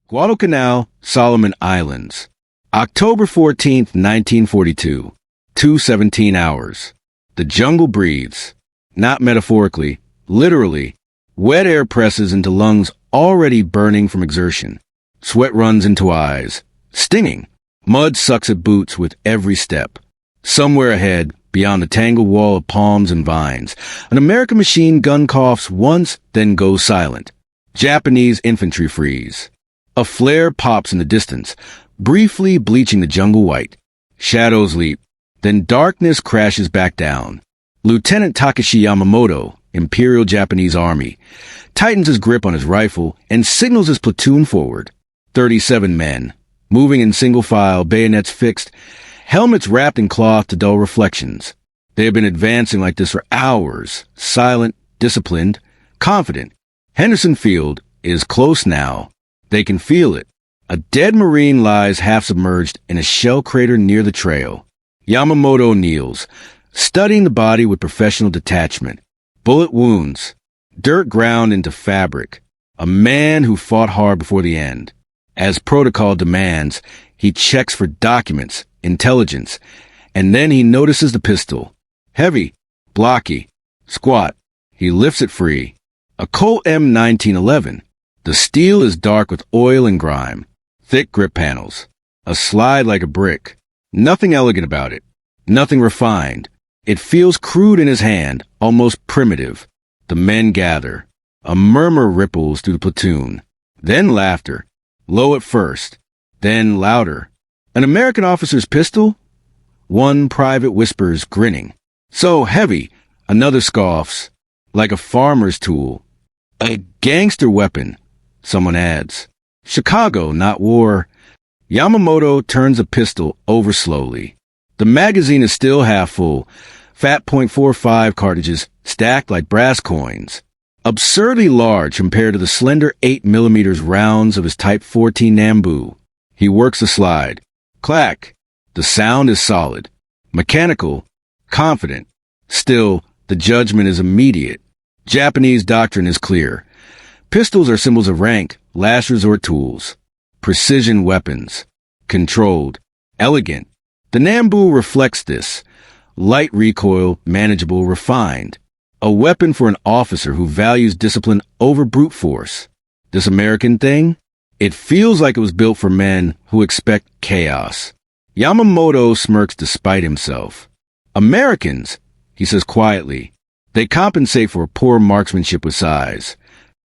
Guadalcanal, Solomon Islands. October 14th, 1942. 2:17 hours. The jungle breathes. Not metaphorically, literally. Wet air presses into lungs already burning from exertion. Sweat runs into eyes. Stinging. Mud sucks at boots with every step. Somewhere ahead, beyond the tangled wall of palms and vines, an American machine gun coughs once, then goes silent. Japanese infantry freeze. A flare pops in the distance, briefly bleaching the jungle white. Shadows leap. Then darkness crashes back down. Lieutenant Takeshi Yamamoto, Imperial Japanese Army, tightens his grip on his rifle and signals his platoon forward. 37 men, moving in single file, bayonets fixed, helmets wrapped in cloth to dull reflections. They have been advancing like this for hours, silent, disciplined, confident. Henderson Field is close now. They can feel it. A dead Marine lies half-submerged in a shell crater near the trail. Yamamoto kneels, studying the body with professional detachment. Bullet wounds, dirt ground into fabric. A man who fought hard before the end. As protocol demands, he checks for documents, intelligence, and then he notices the pistol. Heavy, blocky, squat. He lifts it free. A Colt M1911. The steel is dark with oil and grime. Thick grip panels. A slide like a brick. Nothing elegant about it. Nothing refined. It feels crude in his hand, almost primitive. The men gather. A murmur ripples through the platoon. Then laughter. Low at first. Then louder. An American officer's pistol? One private whispers, grinning. So heavy. Another scoffs. Like a farmer's tool. A gangster weapon. Someone adds. Chicago, not war. Yamamoto turns a pistol over slowly. The magazine is still half full. Fat .45 cartridges stacked like brass coins. Absurdly large compared to the slender 8mm rounds of his Type 14 Nambu. He works the slide. Clack. The sound is solid. Mechanical. Confident. Still, the judgment is immediate. Japanese doctrine is clear. Pistols are symbols of rank, last resort tools. Precision weapons. Controlled. Elegant. The Nambu reflects this. Light recoil, manageable, refined. A weapon for an officer who values discipline over brute force. This American thing? It feels like it was built for men who expect chaos. Yamamoto smirks despite himself. Americans, he says quietly. They compensate for poor marksmanship with size.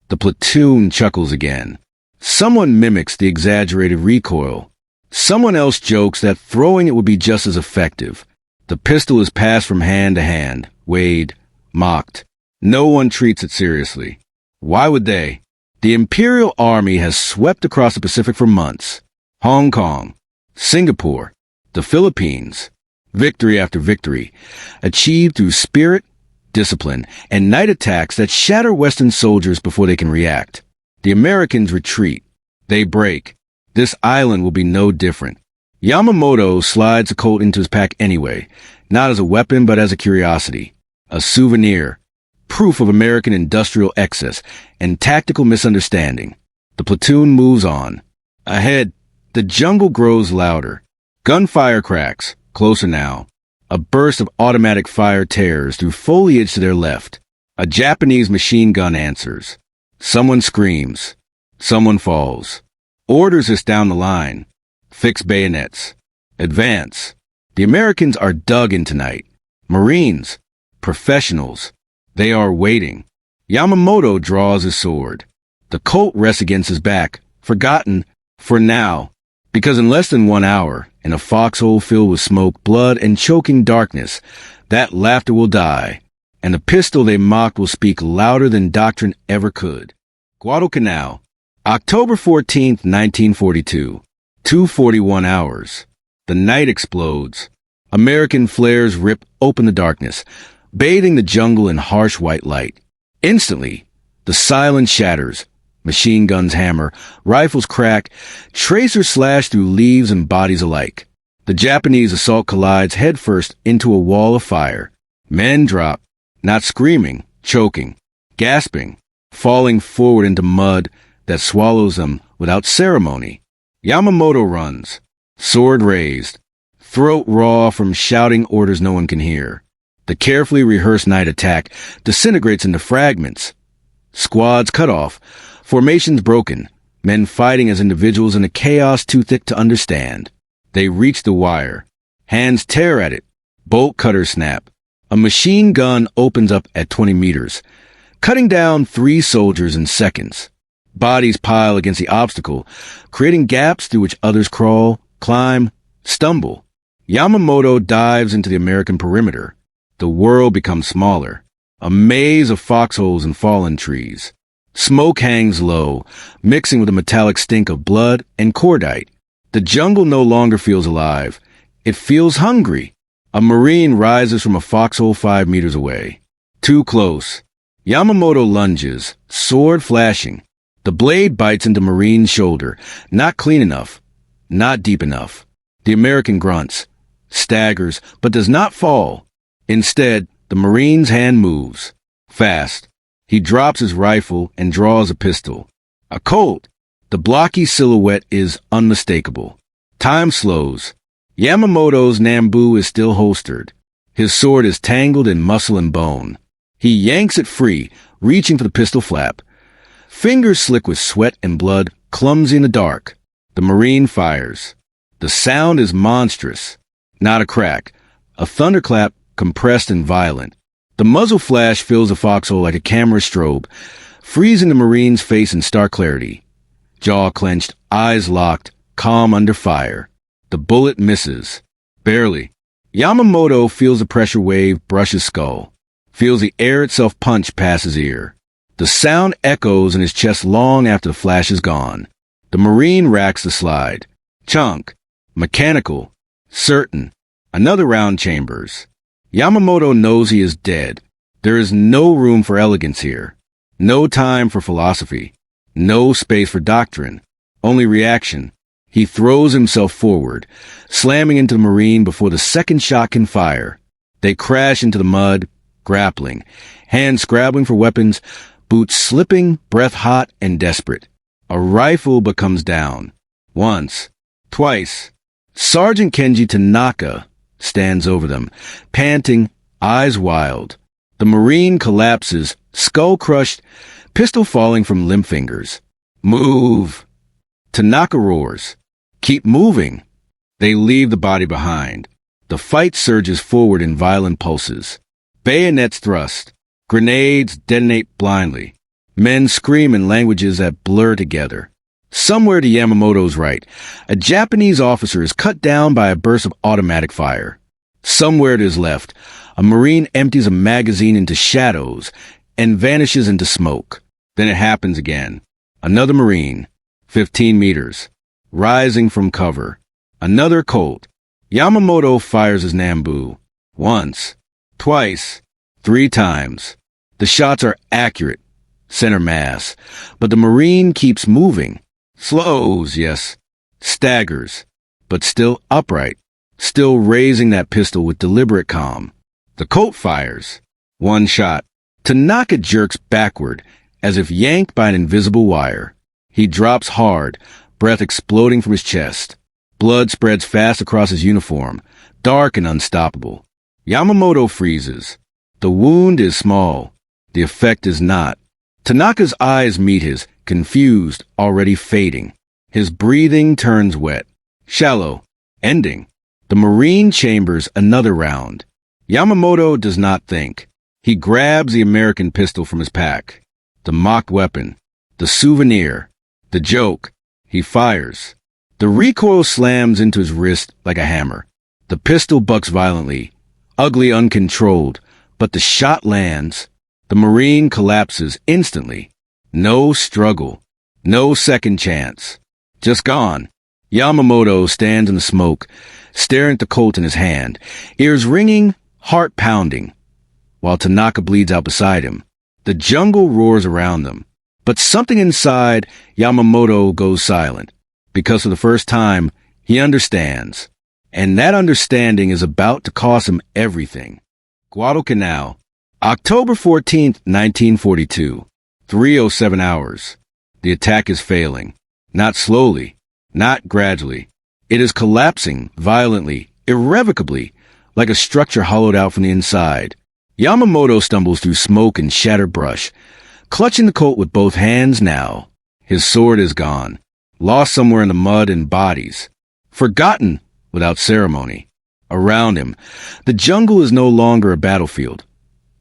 The platoon chuckles again. Someone mimics the exaggerated recoil. Someone else jokes that throwing it would be just as effective. The pistol is passed from hand to hand, weighed, mocked. No one treats it seriously. Why would they? The Imperial Army has swept across the Pacific for months. Hong Kong, Singapore, the Philippines. Victory after victory, achieved through spirit, discipline, and night attacks that shatter Western soldiers before they can react. The Americans retreat. They break. This island will be no different. Yamamoto slides a Colt into his pack anyway, not as a weapon but as a curiosity. A souvenir. Proof of American industrial excess and tactical misunderstanding. The platoon moves on. Ahead, the jungle grows louder. Gunfire cracks. Closer now. A burst of automatic fire tears through foliage to their left. A Japanese machine gun answers. Someone screams. Someone falls. Orders us down the line. Fix bayonets. Advance. The Americans are dug in tonight. Marines. Professionals. They are waiting. Yamamoto draws his sword. The Colt rests against his back, forgotten, for now, because in less than 1 hour, in a foxhole filled with smoke, blood, and choking darkness, that laughter will die, and the pistol they mocked will speak louder than doctrine ever could. Guadalcanal, October 14th, 1942, 2:41 hours. The night explodes. American flares rip open the darkness, bathing the jungle in harsh white light. Instantly, the silence shatters. Machine guns hammer, rifles crack, tracers slash through leaves and bodies alike. The Japanese assault collides headfirst into a wall of fire. Men drop, not screaming, choking, gasping, falling forward into mud that swallows them without ceremony. Yamamoto runs, sword raised, throat raw from shouting orders no one can hear. The carefully rehearsed night attack disintegrates into fragments. Squads cut off, formations broken, men fighting as individuals in a chaos too thick to understand. They reach the wire. Hands tear at it. Bolt cutters snap. A machine gun opens up at 20 meters, cutting down 3 soldiers in seconds. Bodies pile against the obstacle, creating gaps through which others crawl, climb, stumble. Yamamoto dives into the American perimeter. The world becomes smaller, a maze of foxholes and fallen trees. Smoke hangs low, mixing with the metallic stink of blood and cordite. The jungle no longer feels alive. It feels hungry. A Marine rises from a foxhole 5 meters away. Too close. Yamamoto lunges, sword flashing. The blade bites into Marine's shoulder. Not clean enough. Not deep enough. The American grunts, staggers, but does not fall. Instead, the Marine's hand moves. Fast. He drops his rifle and draws a pistol. A Colt. The blocky silhouette is unmistakable. Time slows. Yamamoto's Nambu is still holstered. His sword is tangled in muscle and bone. He yanks it free, reaching for the pistol flap. Fingers slick with sweat and blood, clumsy in the dark. The Marine fires. The sound is monstrous. Not a crack. A thunderclap, compressed and violent. The muzzle flash fills the foxhole like a camera strobe, freezing the Marine's face in stark clarity. Jaw clenched, eyes locked, calm under fire. The bullet misses. Barely. Yamamoto feels the pressure wave brush his skull. Feels the air itself punch past his ear. The sound echoes in his chest long after the flash is gone. The Marine racks the slide. Chunk. Mechanical. Certain. Another round chambers. Yamamoto knows he is dead. There is no room for elegance here. No time for philosophy. No space for doctrine. Only reaction. He throws himself forward, slamming into the Marine before the second shot can fire. They crash into the mud, grappling, hands scrabbling for weapons, boots slipping, breath hot and desperate. A rifle but comes down. Once. Twice. Sergeant Kenji Tanaka stands over them, panting, eyes wild. The Marine collapses, skull crushed, pistol falling from limp fingers. Move! Tanaka roars. Keep moving. They leave the body behind. The fight surges forward in violent pulses. Bayonets thrust. Grenades detonate blindly. Men scream in languages that blur together. Somewhere to Yamamoto's right, a Japanese officer is cut down by a burst of automatic fire. Somewhere to his left, a Marine empties a magazine into shadows and vanishes into smoke. Then it happens again. Another Marine, 15 meters, rising from cover. Another Colt. Yamamoto fires his Nambu. Once, twice, 3 times. The shots are accurate, center mass, but the Marine keeps moving. Slows, yes. Staggers, but still upright, still raising that pistol with deliberate calm. The Colt fires. 1 shot. Tanaka jerks backward, as if yanked by an invisible wire. He drops hard, breath exploding from his chest. Blood spreads fast across his uniform, dark and unstoppable. Yamamoto freezes. The wound is small. The effect is not. Tanaka's eyes meet his, confused, already fading. His breathing turns wet. Shallow. Ending. The Marine chambers another round. Yamamoto does not think. He grabs the American pistol from his pack. The mocked weapon. The souvenir. The joke. He fires. The recoil slams into his wrist like a hammer. The pistol bucks violently, ugly uncontrolled, but the shot lands. The Marine collapses instantly. No struggle. No second chance. Just gone. Yamamoto stands in the smoke, staring at the Colt in his hand, ears ringing, heart pounding, while Tanaka bleeds out beside him. The jungle roars around them. But something inside Yamamoto goes silent, because for the first time, he understands. And that understanding is about to cost him everything. Guadalcanal, October 14th, 1942, 3:07 hours. The attack is failing. Not slowly, not gradually. It is collapsing violently, irrevocably, like a structure hollowed out from the inside. Yamamoto stumbles through smoke and shattered brush, clutching the Colt with both hands now. His sword is gone, lost somewhere in the mud and bodies, forgotten without ceremony. Around him, the jungle is no longer a battlefield.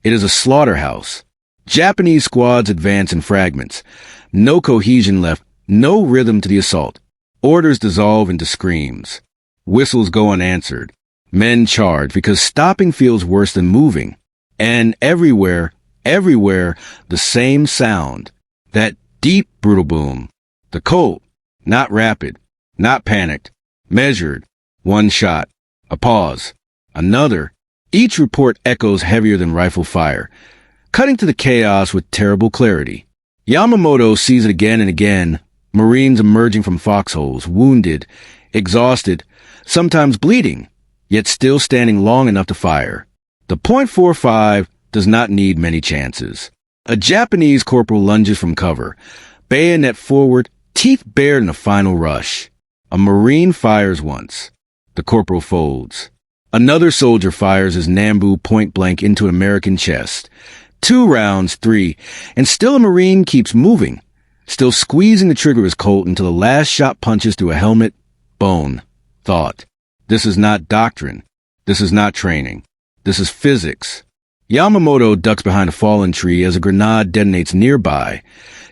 It is a slaughterhouse. Japanese squads advance in fragments. No cohesion left, no rhythm to the assault. Orders dissolve into screams. Whistles go unanswered. Men charge because stopping feels worse than moving. And everywhere, the same sound. That deep, brutal boom. The Colt, not rapid, not panicked, measured. One shot. A pause. Another. Each report echoes heavier than rifle fire, cutting to the chaos with terrible clarity. Yamamoto sees it again and again. Marines emerging from foxholes, wounded, exhausted, sometimes bleeding, yet still standing long enough to fire. The .45 does not need many chances. A Japanese corporal lunges from cover, bayonet forward, teeth bared in a final rush. A Marine fires once. The corporal folds. Another soldier fires his Nambu point-blank into an American chest. 2 rounds, 3, and still a Marine keeps moving, still squeezing the trigger of his Colt until the last shot punches through a helmet, bone, thought. This is not doctrine. This is not training. This is physics. Yamamoto ducks behind a fallen tree as a grenade detonates nearby,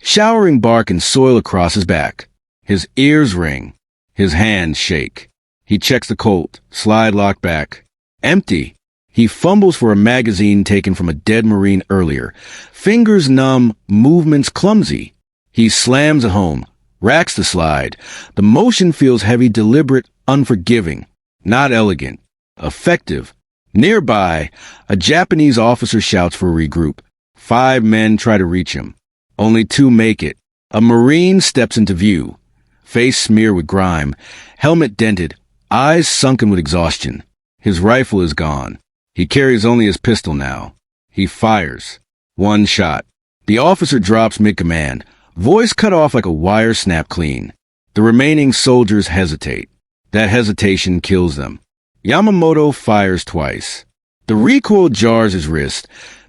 showering bark and soil across his back. His ears ring. His hands shake. He checks the Colt, slide lock back. Empty. He fumbles for a magazine taken from a dead Marine earlier. Fingers numb, movements clumsy. He slams it home, racks the slide. The motion feels heavy, deliberate, unforgiving. Not elegant. Effective. Nearby, a Japanese officer shouts for a regroup. 5 men try to reach him. Only 2 make it. A Marine steps into view. Face smeared with grime, helmet dented, eyes sunken with exhaustion. His rifle is gone. He carries only his pistol now. He fires. 1 shot. The officer drops mid-command, voice cut off like a wire snapped clean. The remaining soldiers hesitate. That hesitation kills them. Yamamoto fires twice. The recoil jars his wrist,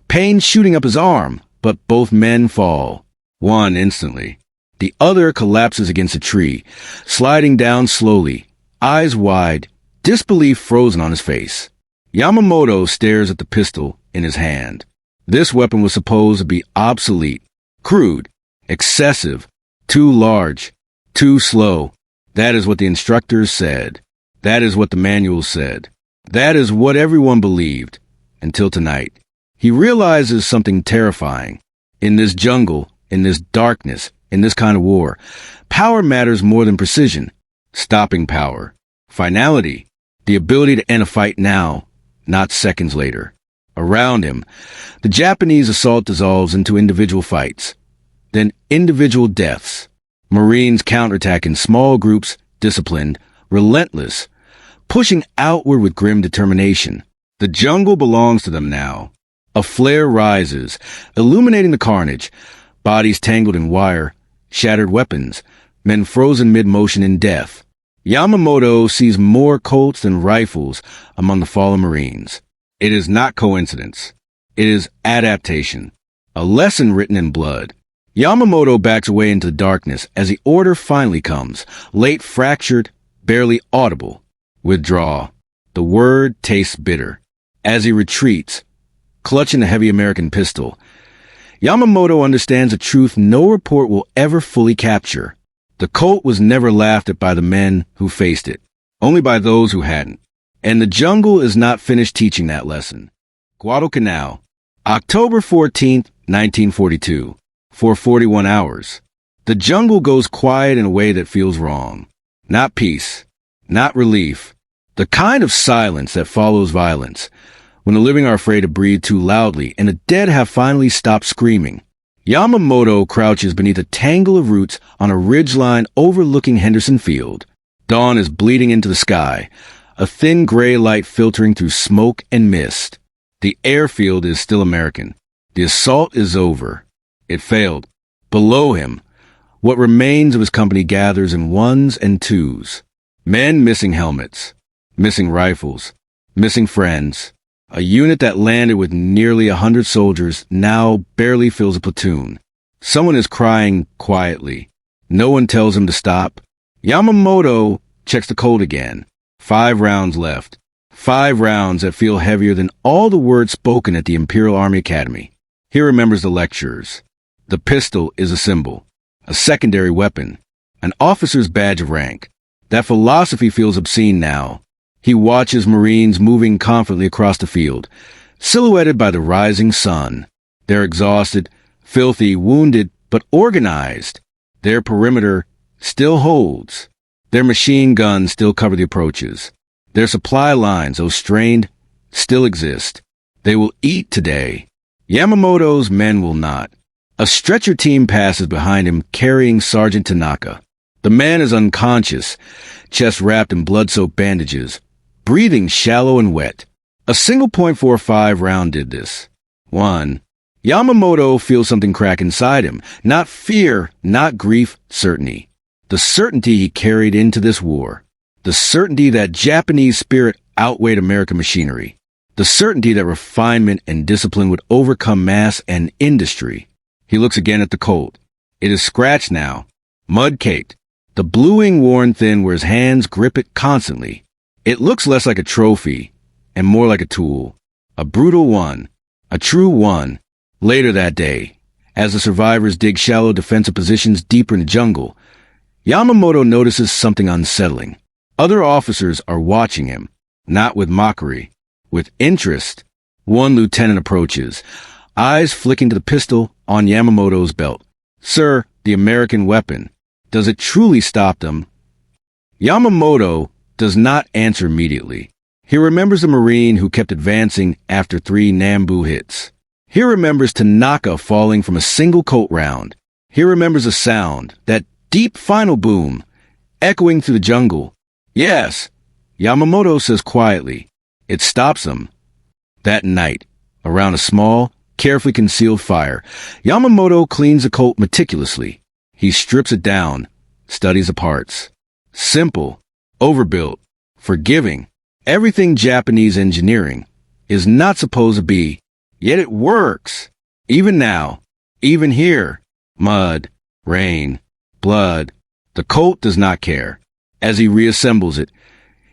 pain shooting up his arm, but both men fall. One instantly. The other collapses against a tree, sliding down slowly, eyes wide, disbelief frozen on his face. Yamamoto stares at the pistol in his hand. This weapon was supposed to be obsolete, crude, excessive, too large, too slow. That is what the instructors said. That is what the manuals said. That is what everyone believed. Until tonight. He realizes something terrifying. In this jungle, in this darkness, in this kind of war, power matters more than precision. Stopping power. Finality. The ability to end a fight now, not seconds later. Around him, the Japanese assault dissolves into individual fights. Then individual deaths. Marines counterattack in small groups, disciplined, relentless, pushing outward with grim determination. The jungle belongs to them now. A flare rises, illuminating the carnage, bodies tangled in wire, shattered weapons, men frozen mid-motion in death. Yamamoto sees more Colts than rifles among the fallen Marines. It is not coincidence. It is adaptation. A lesson written in blood. Yamamoto backs away into the darkness as the order finally comes, late fractured, barely audible. Withdraw. The word tastes bitter. As he retreats, clutching the heavy American pistol, Yamamoto understands a truth no report will ever fully capture. The Colt was never laughed at by the men who faced it, only by those who hadn't. And the jungle is not finished teaching that lesson. Guadalcanal, October 14th, 1942, for 41 hours. The jungle goes quiet in a way that feels wrong. Not peace, not relief, the kind of silence that follows violence, when the living are afraid to breathe too loudly and the dead have finally stopped screaming. Yamamoto crouches beneath a tangle of roots on a ridgeline overlooking Henderson Field. Dawn is bleeding into the sky, a thin gray light filtering through smoke and mist. The airfield is still American. The assault is over. It failed. Below him, What remains of his company gathers in ones and twos. Men missing helmets, missing rifles, missing friends. A unit that landed with nearly 100 soldiers now barely fills a platoon. Someone is crying quietly. No one tells him to stop. Yamamoto checks the Colt again. 5 rounds left. 5 rounds that feel heavier than all the words spoken at the Imperial Army Academy. He remembers the lectures. The pistol is a symbol, a secondary weapon, an officer's badge of rank. That philosophy feels obscene now. He watches Marines moving confidently across the field, silhouetted by the rising sun. They're exhausted, filthy, wounded, but organized. Their perimeter still holds. Their machine guns still cover the approaches. Their supply lines, though strained, still exist. They will eat today. Yamamoto's men will not. A stretcher team passes behind him carrying Sergeant Tanaka. The man is unconscious, chest wrapped in blood-soaked bandages, breathing shallow and wet. A single .45 round did this. 1. Yamamoto feels something crack inside him. Not fear, not grief, certainty. The certainty he carried into this war. The certainty that Japanese spirit outweighed American machinery. The certainty that refinement and discipline would overcome mass and industry. He looks again at the Colt. It is scratched now, mud-caked, the bluing worn thin where his hands grip it constantly. It looks less like a trophy and more like a tool. A brutal one, a true one. Later that day, as the survivors dig shallow defensive positions deeper in the jungle, Yamamoto notices something unsettling. Other officers are watching him, not with mockery, with interest. One lieutenant approaches, eyes flicking to the pistol on Yamamoto's belt. Sir, the American weapon. Does it truly stop them? Yamamoto does not answer immediately. He remembers the Marine who kept advancing after 3 Nambu hits. He remembers Tanaka falling from a single Colt round. He remembers a sound, that deep final boom, echoing through the jungle. Yes, Yamamoto says quietly. It stops them. That night, around a small, carefully concealed fire, Yamamoto cleans the Colt meticulously. He strips it down, studies the parts. Simple, overbuilt, forgiving. Everything Japanese engineering is not supposed to be, yet it works. Even now, even here, mud, rain, blood, the Colt does not care. As he reassembles it,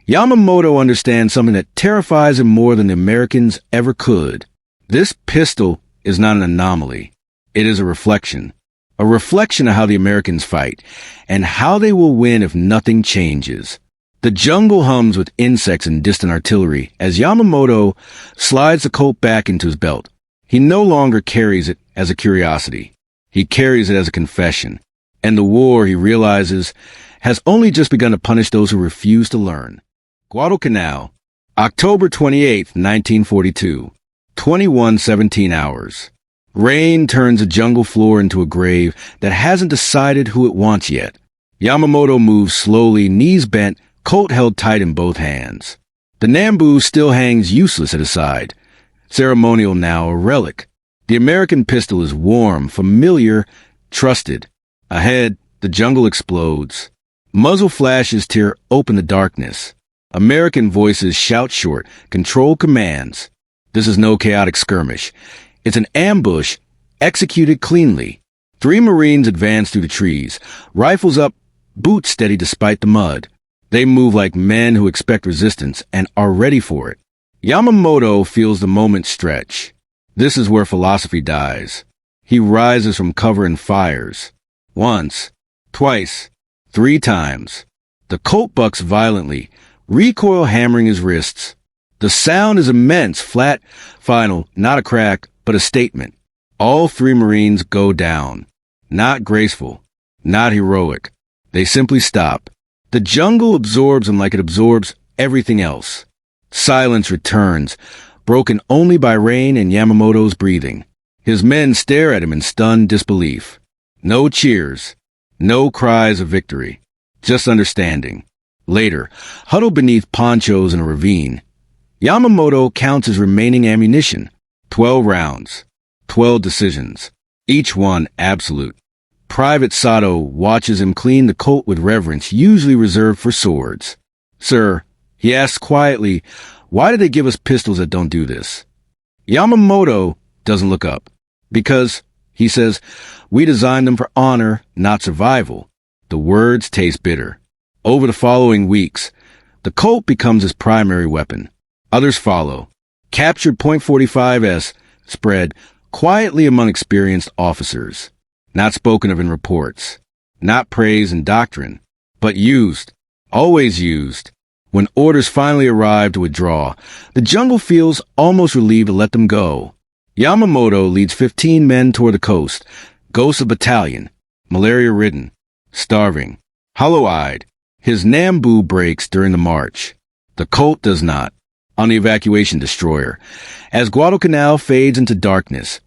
Yamamoto understands something that terrifies him more than the Americans ever could. This pistol is not an anomaly. It is a reflection of how the Americans fight, and how they will win if nothing changes. The jungle hums with insects and distant artillery as Yamamoto slides the Colt back into his belt. He no longer carries it as a curiosity. He carries it as a confession. And the war, he realizes, has only just begun to punish those who refuse to learn. Guadalcanal, October 28, 1942, 21:17 hours. Rain turns a jungle floor into a grave that hasn't decided who it wants yet. Yamamoto moves slowly, knees bent, Colt held tight in both hands. The Nambu still hangs useless at his side. Ceremonial now, a relic. The American pistol is warm, familiar, trusted. Ahead, the jungle explodes. Muzzle flashes tear open the darkness. American voices shout short, control commands. This is no chaotic skirmish. It's an ambush, executed cleanly. 3 Marines advance through the trees, rifles up, boots steady despite the mud. They move like men who expect resistance and are ready for it. Yamamoto feels the moment stretch. This is where philosophy dies. He rises from cover and fires. Once, twice, 3 times. The Colt bucks violently, recoil hammering his wrists. The sound is immense, flat, final, not a crack, but a statement. All 3 Marines go down. Not graceful, not heroic. They simply stop. The jungle absorbs them like it absorbs everything else. Silence returns, broken only by rain and Yamamoto's breathing. His men stare at him in stunned disbelief. No cheers, no cries of victory, just understanding. Later, huddled beneath ponchos in a ravine, Yamamoto counts his remaining ammunition. 12 rounds, 12 decisions, each one absolute. Private Sato watches him clean the Colt with reverence usually reserved for swords. Sir, he asks quietly, why do they give us pistols that don't do this? Yamamoto doesn't look up. Because, he says, we designed them for honor, not survival. The words taste bitter. Over the following weeks, the Colt becomes his primary weapon. Others follow. Captured .45s spread quietly among experienced officers. Not spoken of in reports. Not praised in doctrine. But used. Always used. When orders finally arrive to withdraw, the jungle feels almost relieved to let them go. Yamamoto leads 15 men toward the coast, ghosts of battalion, malaria-ridden, starving, hollow-eyed. His Nambu breaks during the march. The Colt does not, on the evacuation destroyer. As Guadalcanal fades into darkness,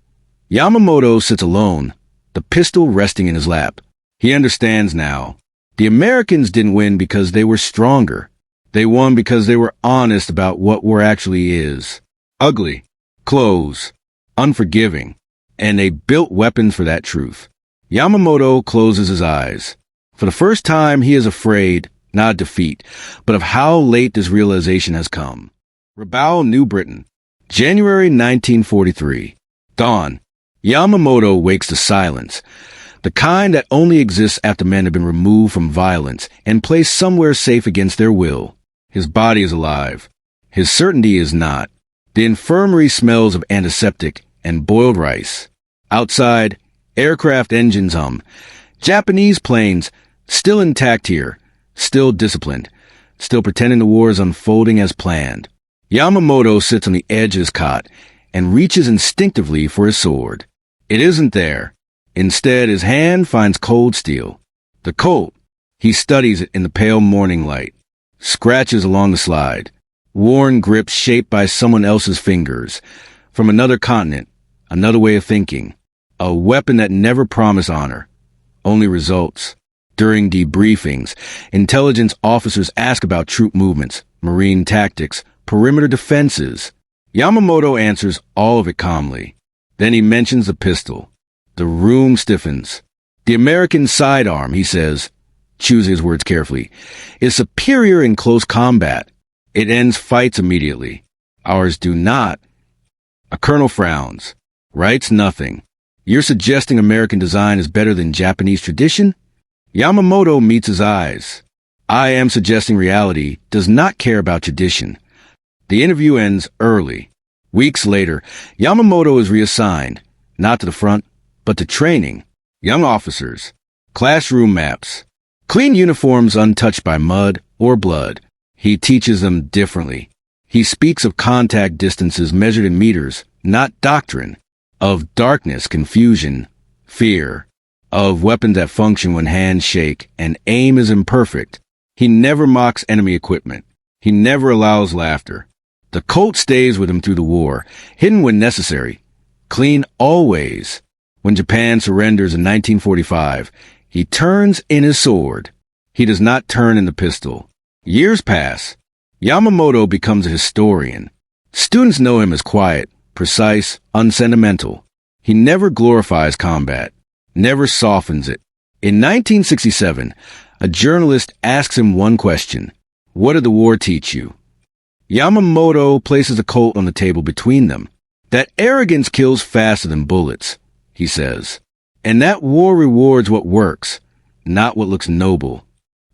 Yamamoto sits alone, the pistol resting in his lap. He understands now. The Americans didn't win because they were stronger. They won because they were honest about what war actually is. Ugly, close, unforgiving, and they built weapons for that truth. Yamamoto closes his eyes. For the first time, he is afraid, not of defeat, but of how late this realization has come. Rabaul, New Britain, January 1943. Dawn. Yamamoto wakes to silence, the kind that only exists after men have been removed from violence and placed somewhere safe against their will. His body is alive. His certainty is not. The infirmary smells of antiseptic and boiled rice. Outside, aircraft engines hum. Japanese planes, still intact here, still disciplined, still pretending the war is unfolding as planned. Yamamoto sits on the edge of his cot and reaches instinctively for his sword. It isn't there. Instead, his hand finds cold steel. The Colt. He studies it in the pale morning light. Scratches along the slide. Worn grips shaped by someone else's fingers. From another continent. Another way of thinking. A weapon that never promised honor. Only results. During debriefings, intelligence officers ask about troop movements, marine tactics, perimeter defenses. Yamamoto answers all of it calmly. Then he mentions the pistol. The room stiffens. The American sidearm, he says, choose his words carefully, is superior in close combat. It ends fights immediately. Ours do not. A colonel frowns. Writes nothing. You're suggesting American design is better than Japanese tradition? Yamamoto meets his eyes. I am suggesting reality does not care about tradition. The interview ends early. Weeks later, Yamamoto is reassigned, not to the front, but to training. Young officers. Classroom maps. Clean uniforms untouched by mud or blood. He teaches them differently. He speaks of contact distances measured in meters, not doctrine. Of darkness, confusion, fear. Of weapons that function when hands shake and aim is imperfect. He never mocks enemy equipment. He never allows laughter. The Colt stays with him through the war, hidden when necessary, clean always. When Japan surrenders in 1945, he turns in his sword. He does not turn in the pistol. Years pass. Yamamoto becomes a historian. Students know him as quiet, precise, unsentimental. He never glorifies combat, never softens it. In 1967, a journalist asks him one question. What did the war teach you? Yamamoto places a Colt on the table between them. That arrogance kills faster than bullets, he says. And that war rewards what works, not what looks noble.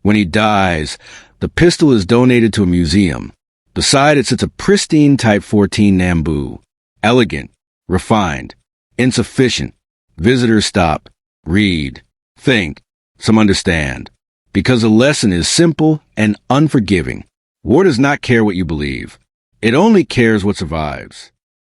When he dies, the pistol is donated to a museum. Beside it sits a pristine Type 14 Nambu. Elegant, refined, insufficient. Visitors stop, read, think, some understand. Because the lesson is simple and unforgiving. War does not care what you believe. It only cares what survives.